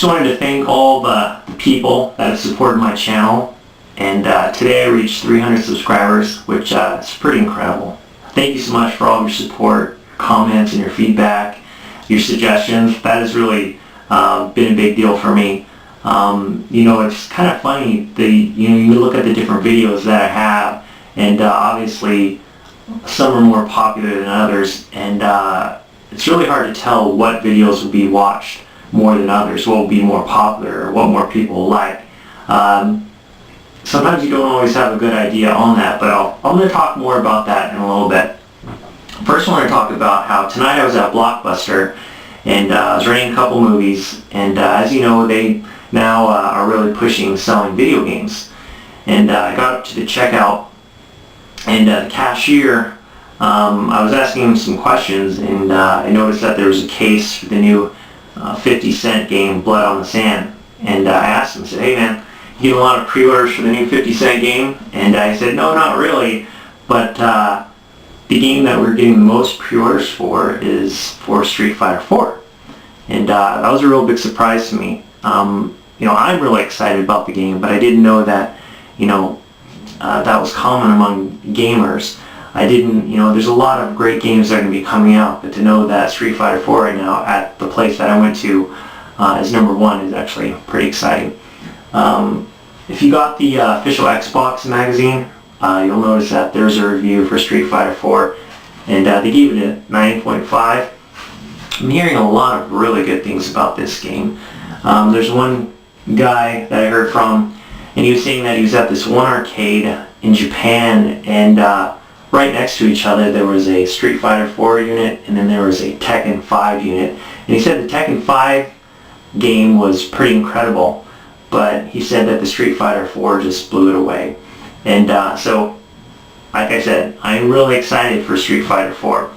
Just wanted to thank all the people that have supported my channel, and today I reached 300 subscribers, which is pretty incredible. Thank you so much for all of your support, comments, and your feedback, your suggestions. That has really been a big deal for me. It's kind of funny, you look at the different videos that I have, and obviously some are more popular than others, and it's really hard to tell what videos will be watched more than others, what will be more popular, or what more people like. Sometimes you don't always have a good idea on that, but I'm going to talk more about that in a little bit. First I want to talk about how tonight I was at Blockbuster, and I was renting a couple movies, and as you know, they now are really pushing selling video games. And I got up to the checkout, and the cashier, I was asking him some questions, and I noticed that there was a case for the new 50-cent game, Blood on the Sand. And I asked him, I said, hey man, you get a lot of pre-orders for the new 50-cent game? And I said, no, not really, but the game that we're getting the most pre-orders for is for Street Fighter 4. And that was a real big surprise to me. I'm really excited about the game, but I didn't know that, that was common among gamers. I didn't, there's a lot of great games that are going to be coming out, but to know that Street Fighter 4 right now at the place that I went to is #1 is actually pretty exciting. If you got the official Xbox magazine, you'll notice that there's a review for Street Fighter 4, and they gave it a 9.5. I'm hearing a lot of really good things about this game. There's one guy that I heard from, and he was saying that he was at this one arcade in Japan, and right next to each other there was a Street Fighter 4 unit, and then there was a Tekken 5 unit. And he said the Tekken 5 game was pretty incredible, but he said that the Street Fighter 4 just blew it away. And so, like I said, I'm really excited for Street Fighter 4.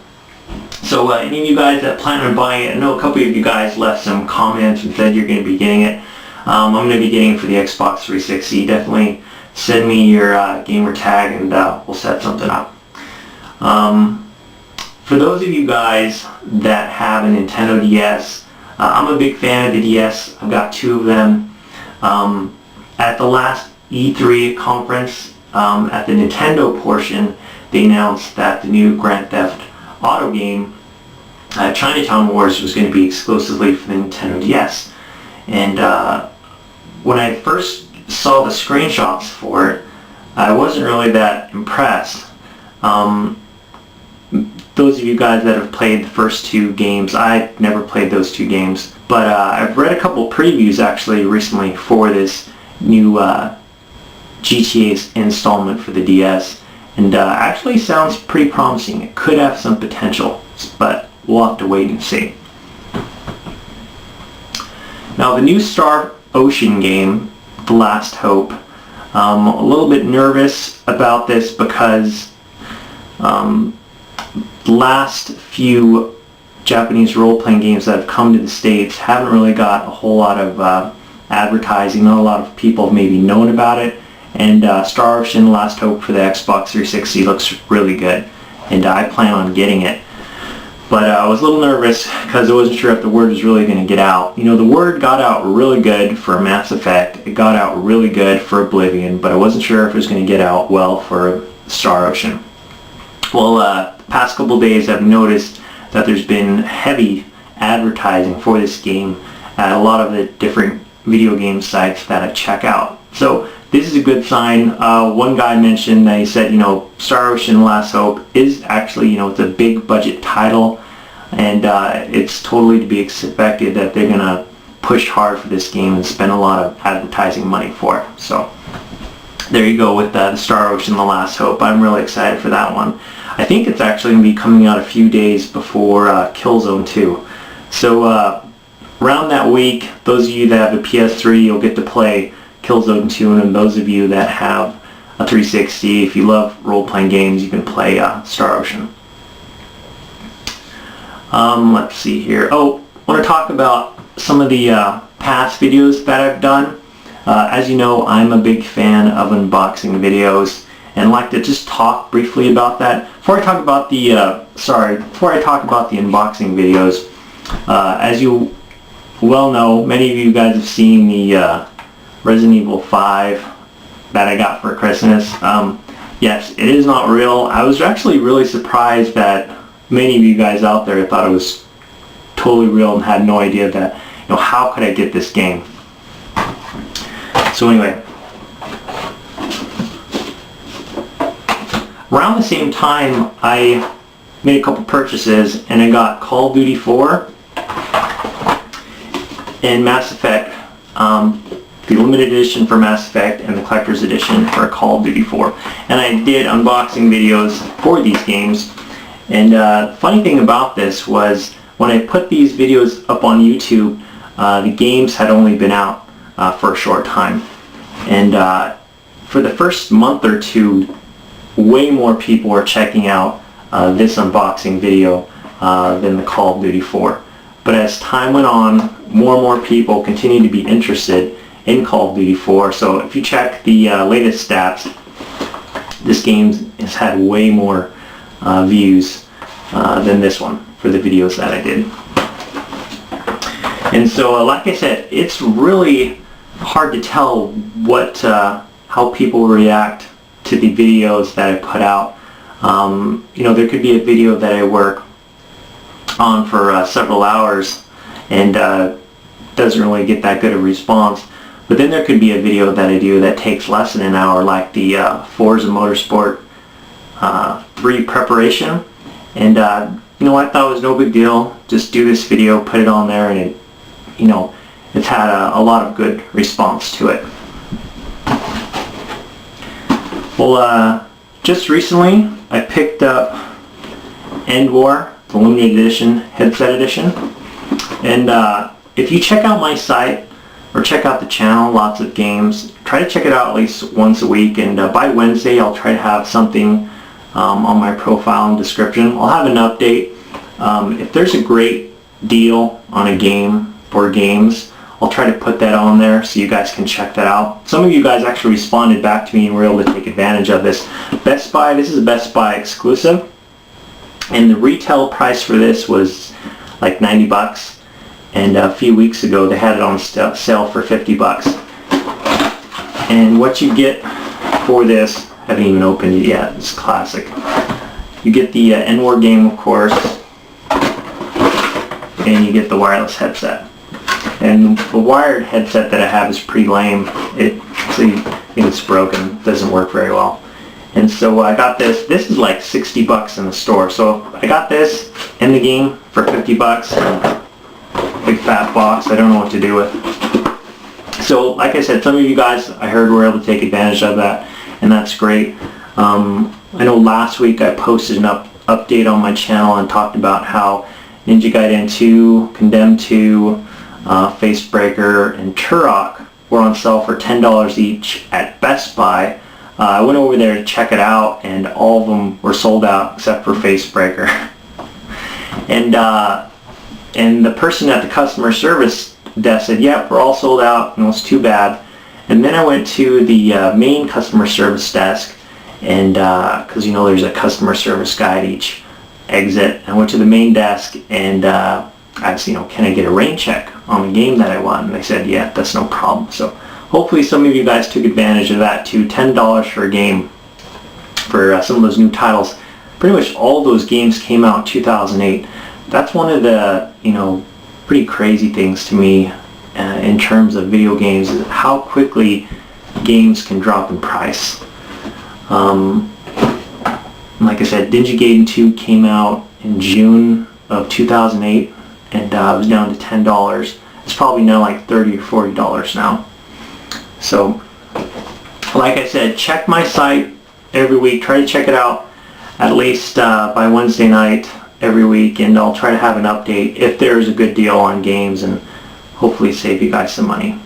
So any of you guys that plan on buying it, I know a couple of you guys left some comments and said you're going to be getting it. I'm going to be getting it for the Xbox 360. Definitely send me your gamer tag, and we'll set something up. For those of you guys that have a Nintendo DS, I'm a big fan of the DS. I've got 2 of them. At the last E3 conference, at the Nintendo portion, they announced that the new Grand Theft Auto game, Chinatown Wars, was going to be exclusively for the Nintendo DS. And when I first saw the screenshots for it, I wasn't really that impressed. Those of you guys that have played the first 2 games, I've never played those 2 games, but I've read a couple previews actually recently for this new GTA installment for the DS, and actually sounds pretty promising. It could have some potential, but we'll have to wait and see. Now the new Star Ocean game, The Last Hope, a little bit nervous about this because the last few Japanese role-playing games that have come to the States haven't really got a whole lot of advertising. Not a lot of people have maybe known about it, and Star Ocean: Last Hope for the Xbox 360 looks really good, and I plan on getting it. But I was a little nervous because I wasn't sure if the word was really going to get out. The word got out really good for Mass Effect, it got out really good for Oblivion, but I wasn't sure if it was going to get out well for Star Ocean. Well, the past couple days I've noticed that there's been heavy advertising for this game at a lot of the different video game sites that I check out. So this is a good sign. One guy mentioned that he said, Star Ocean: Last Hope is actually, it's a big budget title, and it's totally to be expected that they're going to push hard for this game and spend a lot of advertising money for it. So there you go with the Star Ocean: The Last Hope. I'm really excited for that one. I think it's actually going to be coming out a few days before Killzone 2. So around that week, those of you that have a PS3, you'll get to play Killzone 2, and those of you that have a 360, if you love role-playing games, you can play Star Ocean. Let's see here. Oh, I want to talk about some of the past videos that I've done. As you know, I'm a big fan of unboxing videos, and like to just talk briefly about that. Before I talk about the unboxing videos, as you well know, many of you guys have seen the Resident Evil 5 that I got for Christmas. Yes, it is not real. I was actually really surprised that many of you guys out there thought it was totally real and had no idea that, how could I get this game? So anyway, around the same time I made a couple purchases and I got Call of Duty 4 and Mass Effect, the limited edition for Mass Effect and the collector's edition for Call of Duty 4. And I did unboxing videos for these games. And the funny thing about this was when I put these videos up on YouTube, the games had only been out for a short time. And for the first month or two, way more people were checking out this unboxing video than the Call of Duty 4. But as time went on, more and more people continued to be interested in Call of Duty 4. So if you check the latest stats, this game has had way more views than this one for the videos that I did. And so like I said, it's really hard to tell what how people react to the videos that I put out. There could be a video that I work on for several hours and doesn't really get that good a response. But then there could be a video that I do that takes less than an hour, like the Forza Motorsport 3 preparation. And I thought it was no big deal. Just do this video, put it on there, and it, it's had a lot of good response to it. Well, just recently I picked up End War, the limited edition, headset edition. And if you check out my site or check out the channel, lots of games, try to check it out at least once a week. And by Wednesday I'll try to have something on my profile and description. I'll have an update. If there's a great deal on a game or games, I'll try to put that on there so you guys can check that out. Some of you guys actually responded back to me and were able to take advantage of this. Best Buy, this is a Best Buy exclusive, and the retail price for this was like 90 bucks, and a few weeks ago they had it on sale for 50 bucks. And what you get for this, I haven't even opened it yet, it's classic. You get the End War game, of course, and you get the wireless headset. And the wired headset that I have is pretty lame. It's broken, doesn't work very well. And so I got this. This is like 60 bucks in the store. So I got this in the game for 50 bucks. Big fat box, I don't know what to do with. So like I said, some of you guys I heard were able to take advantage of that, and that's great. I know last week I posted an update on my channel and talked about how Ninja Gaiden 2, Condemned 2, Facebreaker, and Turok were on sale for $10 each at Best Buy. I went over there to check it out, and all of them were sold out except for Facebreaker. And the person at the customer service desk said, "Yep, we're all sold out," and it was too bad. And then I went to the main customer service desk, and because there's a customer service guy at each exit, I went to the main desk and I asked, can I get a rain check on the game that I want? And they said, yeah, that's no problem. So hopefully some of you guys took advantage of that too. $10 for a game for some of those new titles. Pretty much all those games came out in 2008. That's one of the, pretty crazy things to me in terms of video games, is how quickly games can drop in price. Like I said, Ninja Gaiden 2 came out in June of 2008, and it was down to $10. It's probably now like $30 or $40 now. So, like I said, check my site every week. Try to check it out at least by Wednesday night every week, and I'll try to have an update if there's a good deal on games and hopefully save you guys some money.